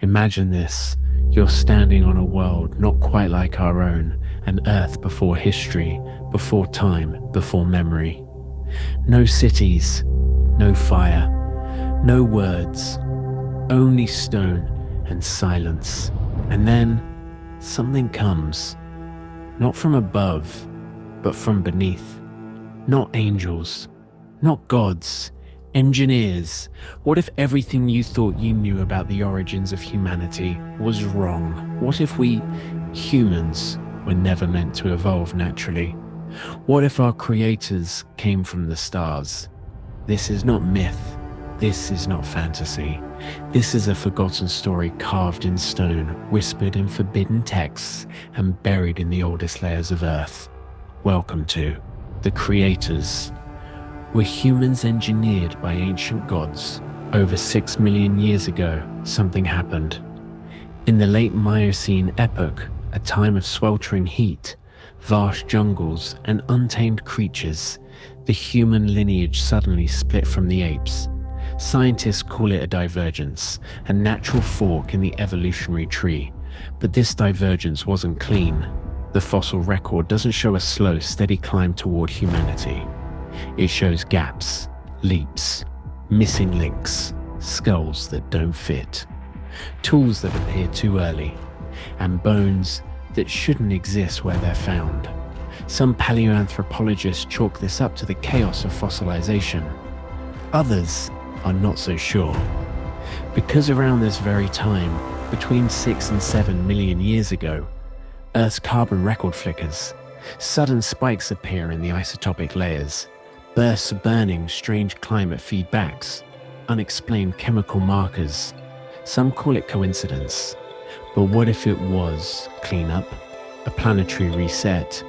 Imagine this. You're standing on a world not quite like our own, an Earth before history, before time, before memory. No cities, no fire, no words, only stone and silence. And then something comes, not from above, but from beneath. Not angels, not gods, engineers. What if everything you thought you knew about the origins of humanity was wrong? What if we, humans, were never meant to evolve naturally? What if our creators came from the stars? This is not myth. This is not fantasy. This is a forgotten story carved in stone, whispered in forbidden texts, and buried in the oldest layers of Earth. Welcome to the creators. Were humans engineered by ancient gods? Over 6 million years ago, something happened. In the late Miocene epoch, a time of sweltering heat, vast jungles, and untamed creatures, the human lineage suddenly split from the apes. Scientists call it a divergence, a natural fork in the evolutionary tree. But this divergence wasn't clean. The fossil record doesn't show a slow, steady climb toward humanity. It shows gaps, leaps, missing links, skulls that don't fit, tools that appear too early, and bones that shouldn't exist where they're found. Some paleoanthropologists chalk this up to the chaos of fossilization. Others are not so sure. Because around this very time, between 6 and 7 million years ago, Earth's carbon record flickers. Sudden spikes appear in the isotopic layers. Bursts of burning, strange climate feedbacks, unexplained chemical markers. Some call it coincidence. But what if it was cleanup, a planetary reset,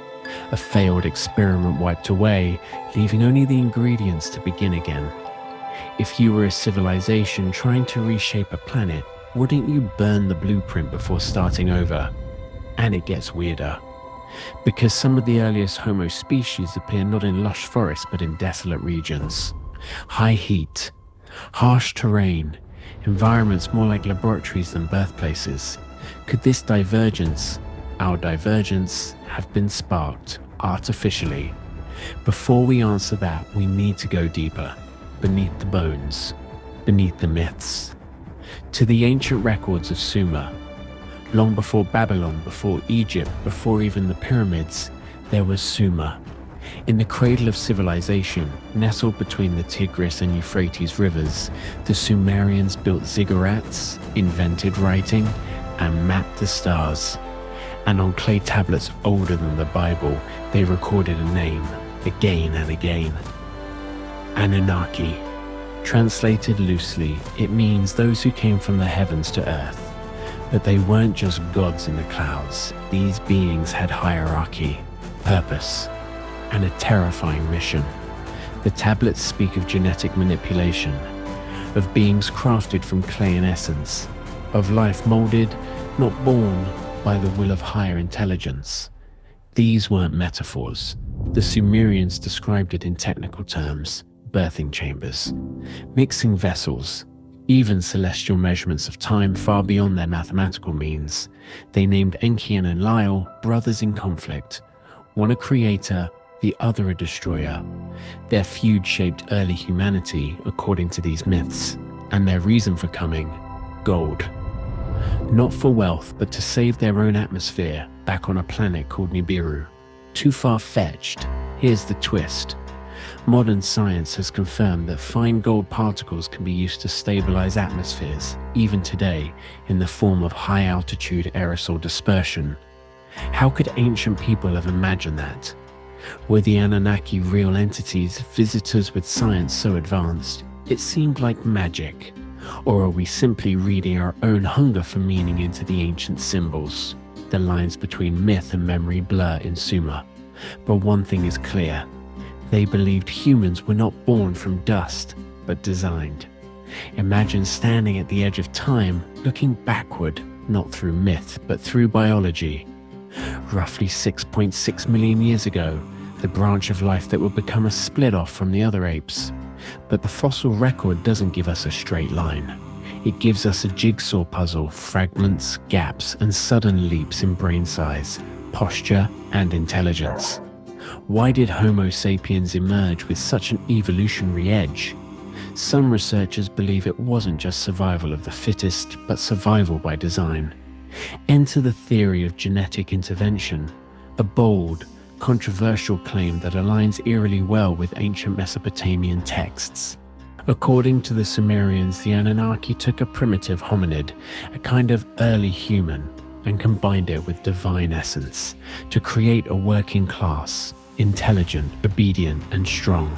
a failed experiment wiped away, leaving only the ingredients to begin again? If you were a civilization trying to reshape a planet, wouldn't you burn the blueprint before starting over? And it gets weirder. Because some of the earliest Homo species appear not in lush forests but in desolate regions. High heat, harsh terrain, environments more like laboratories than birthplaces. Could this divergence, our divergence, have been sparked artificially? Before we answer that, we need to go deeper, beneath the bones, beneath the myths, to the ancient records of Sumer. Long before Babylon, before Egypt, before even the pyramids, there was Sumer. In the cradle of civilization, nestled between the Tigris and Euphrates rivers, the Sumerians built ziggurats, invented writing, and mapped the stars. And on clay tablets older than the Bible, they recorded a name, again and again. Anunnaki. Translated loosely, it means those who came from the heavens to earth. But they weren't just gods in the clouds. These beings had hierarchy, purpose, and a terrifying mission. The tablets speak of genetic manipulation, of beings crafted from clay and essence, of life molded, not born, by the will of higher intelligence. These weren't metaphors. The Sumerians described it in technical terms: birthing chambers, mixing vessels, even celestial measurements of time far beyond their mathematical means. They named Enki and Enlil brothers in conflict, one a creator, the other a destroyer. Their feud shaped early humanity according to these myths, and their reason for coming: gold. Not for wealth, but to save their own atmosphere back on a planet called Nibiru. Too far-fetched. Here's the twist. Modern science has confirmed that fine gold particles can be used to stabilize atmospheres, even today, in the form of high-altitude aerosol dispersion. How could ancient people have imagined that? Were the Anunnaki real entities, visitors with science so advanced? It seemed like magic. Or are we simply reading our own hunger for meaning into the ancient symbols? The lines between myth and memory blur in Sumer. But one thing is clear. They believed humans were not born from dust, but designed. Imagine standing at the edge of time, looking backward, not through myth, but through biology. Roughly 6.6 million years ago, the branch of life that would become a split off from the other apes. But the fossil record doesn't give us a straight line. It gives us a jigsaw puzzle, fragments, gaps, and sudden leaps in brain size, posture, and intelligence. Why did Homo sapiens emerge with such an evolutionary edge? Some researchers believe it wasn't just survival of the fittest, but survival by design. Enter the theory of genetic intervention, a bold, controversial claim that aligns eerily well with ancient Mesopotamian texts. According to the Sumerians, the Anunnaki took a primitive hominid, a kind of early human, and combined it with divine essence to create a working class, intelligent, obedient, and strong.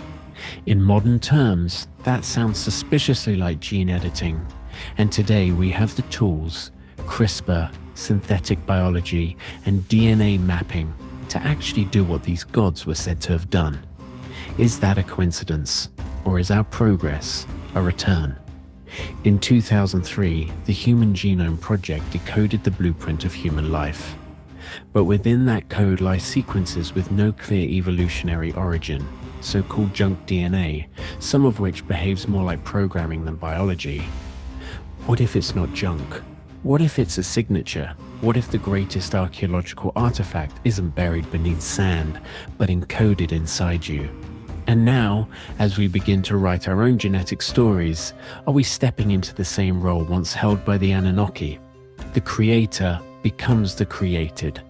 In modern terms, that sounds suspiciously like gene editing, and today we have the tools, CRISPR, synthetic biology, and DNA mapping to actually do what these gods were said to have done. Is that a coincidence, or is our progress a return? In 2003, the Human Genome Project decoded the blueprint of human life. But within that code lie sequences with no clear evolutionary origin, so-called junk DNA, some of which behaves more like programming than biology. What if it's not junk? What if it's a signature? What if the greatest archaeological artifact isn't buried beneath sand, but encoded inside you? And now, as we begin to write our own genetic stories, are we stepping into the same role once held by the Anunnaki? The creator becomes the created.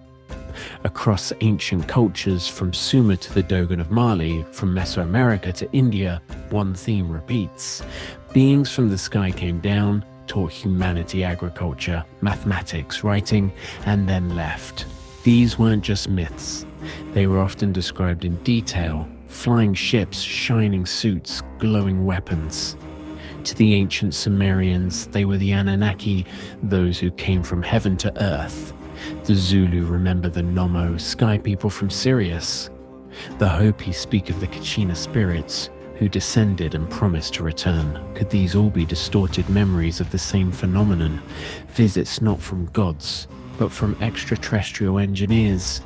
Across ancient cultures, from Sumer to the Dogon of Mali, from Mesoamerica to India, one theme repeats. Beings from the sky came down, taught humanity agriculture, mathematics, writing, and then left. These weren't just myths. They were often described in detail: flying ships, shining suits, glowing weapons. To the ancient Sumerians, they were the Anunnaki, those who came from heaven to earth. The Zulu remember the Nomo, sky people from Sirius. The Hopi speak of the Kachina spirits, who descended and promised to return. Could these all be distorted memories of the same phenomenon? Visits not from gods, but from extraterrestrial engineers?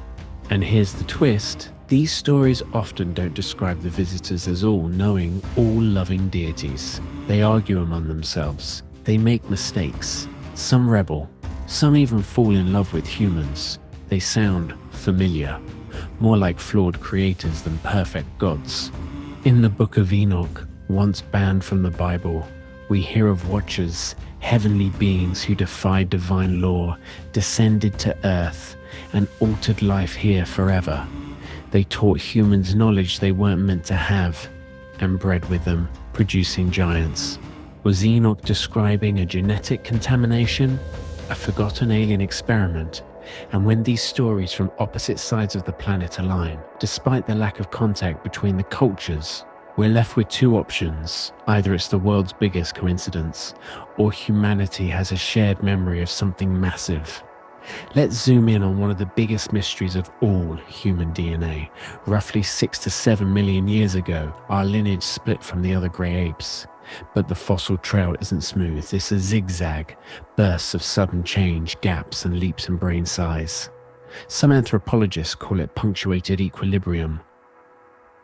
And here's the twist: these stories often don't describe the visitors as all-knowing, all-loving deities. They argue among themselves. They make mistakes. Some rebel. Some even fall in love with humans. They sound familiar, more like flawed creators than perfect gods. In the Book of Enoch, once banned from the Bible, we hear of watchers, heavenly beings who defied divine law, descended to earth, and altered life here forever. They taught humans knowledge they weren't meant to have, and bred with them, producing giants. Was Enoch describing a genetic contamination? A forgotten alien experiment? And when these stories from opposite sides of the planet align, despite the lack of contact between the cultures, we're left with two options. Either it's the world's biggest coincidence, or humanity has a shared memory of something massive. Let's zoom in on one of the biggest mysteries of all human DNA. Roughly 6 to 7 million years ago, our lineage split from the other grey apes. But the fossil trail isn't smooth. It's a zigzag, bursts of sudden change, gaps and leaps in brain size. Some anthropologists call it punctuated equilibrium.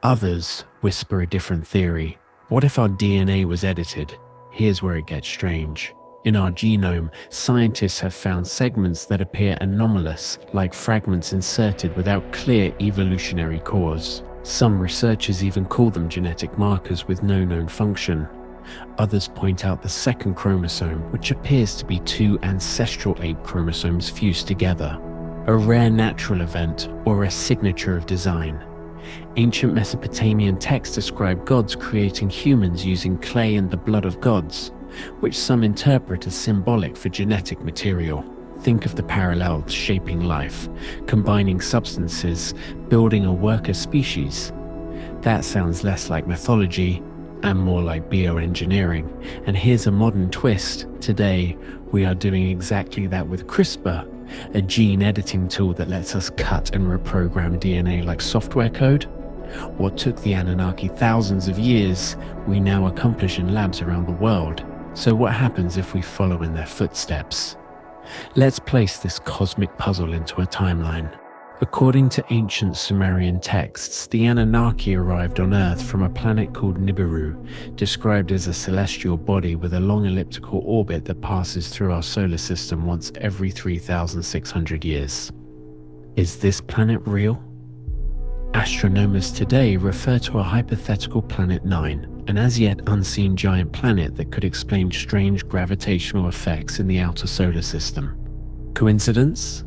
Others whisper a different theory. What if our DNA was edited? Here's where it gets strange. In our genome, scientists have found segments that appear anomalous, like fragments inserted without clear evolutionary cause. Some researchers even call them genetic markers with no known function. Others point out the second chromosome, which appears to be two ancestral ape chromosomes fused together. A rare natural event or a signature of design. Ancient Mesopotamian texts describe gods creating humans using clay and the blood of gods, which some interpret as symbolic for genetic material. Think of the parallels shaping life, combining substances, building a worker species. That sounds less like mythology and more like bioengineering. And here's a modern twist. Today, we are doing exactly that with CRISPR, a gene editing tool that lets us cut and reprogram DNA like software code. What took the Anunnaki thousands of years, we now accomplish in labs around the world. So what happens if we follow in their footsteps? Let's place this cosmic puzzle into a timeline. According to ancient Sumerian texts, the Anunnaki arrived on Earth from a planet called Nibiru, described as a celestial body with a long elliptical orbit that passes through our solar system once every 3,600 years. Is this planet real? Astronomers today refer to a hypothetical Planet 9, an as yet unseen giant planet that could explain strange gravitational effects in the outer solar system. Coincidence?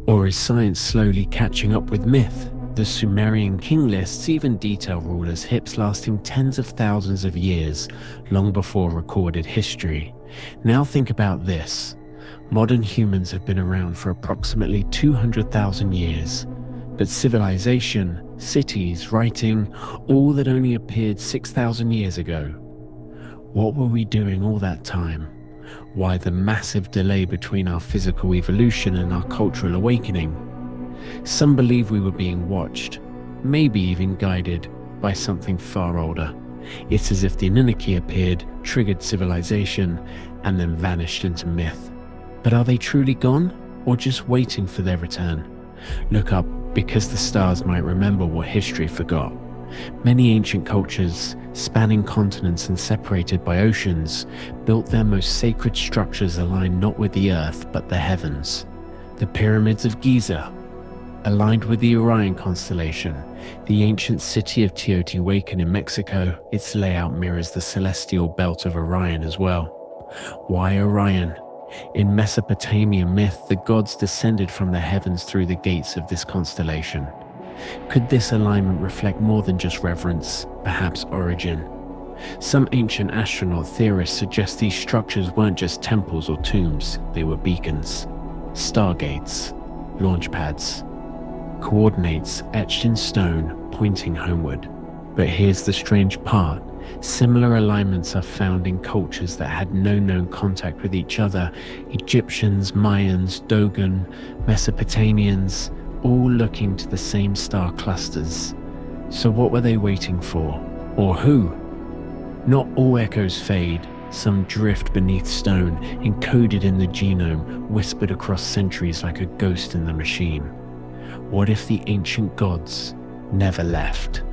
Or is science slowly catching up with myth? The Sumerian king lists even detail rulers' hips lasting tens of thousands of years, long before recorded history. Now think about this. Modern humans have been around for approximately 200,000 years. But civilization, cities, writing, all that only appeared 6,000 years ago. What were we doing all that time? Why the massive delay between our physical evolution and our cultural awakening? Some believe we were being watched, maybe even guided by something far older. It's as if the Anunnaki appeared, triggered civilization, and then vanished into myth. But are they truly gone, or just waiting for their return? Look up, because the stars might remember what history forgot. Many ancient cultures, spanning continents and separated by oceans, built their most sacred structures aligned not with the earth but the heavens. The Pyramids of Giza, aligned with the Orion constellation, the ancient city of Teotihuacan in Mexico, its layout mirrors the celestial belt of Orion as well. Why Orion? In Mesopotamian myth, the gods descended from the heavens through the gates of this constellation. Could this alignment reflect more than just reverence, perhaps origin? Some ancient astronaut theorists suggest these structures weren't just temples or tombs, they were beacons, stargates, launch pads, coordinates etched in stone pointing homeward. But here's the strange part. Similar alignments are found in cultures that had no known contact with each other. Egyptians, Mayans, Dogon, Mesopotamians, all looking to the same star clusters. So what were they waiting for? Or who? Not all echoes fade. Some drift beneath stone, encoded in the genome, whispered across centuries like a ghost in the machine. What if the ancient gods never left?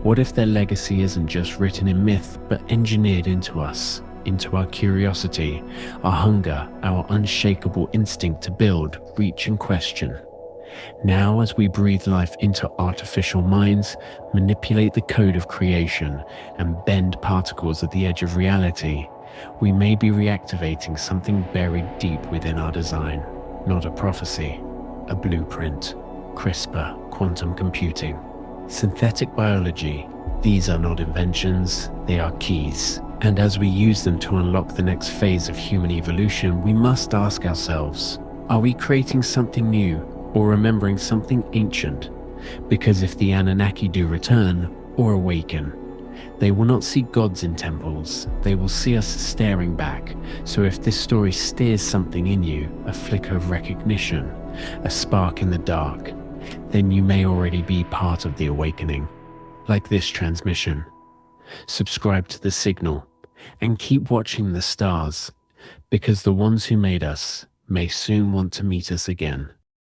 What if their legacy isn't just written in myth, but engineered into us, into our curiosity, our hunger, our unshakable instinct to build, reach and question? Now, as we breathe life into artificial minds, manipulate the code of creation, and bend particles at the edge of reality, we may be reactivating something buried deep within our design. Not a prophecy, a blueprint. CRISPR, quantum computing. Synthetic biology, these are not inventions, they are keys. And as we use them to unlock the next phase of human evolution, we must ask ourselves, are we creating something new or remembering something ancient? Because if the Anunnaki do return or awaken, they will not see gods in temples, they will see us staring back. So if this story stirs something in you, a flicker of recognition, a spark in the dark, then you may already be part of the awakening. Like this transmission. Subscribe to the signal and keep watching the stars, because the ones who made us may soon want to meet us again.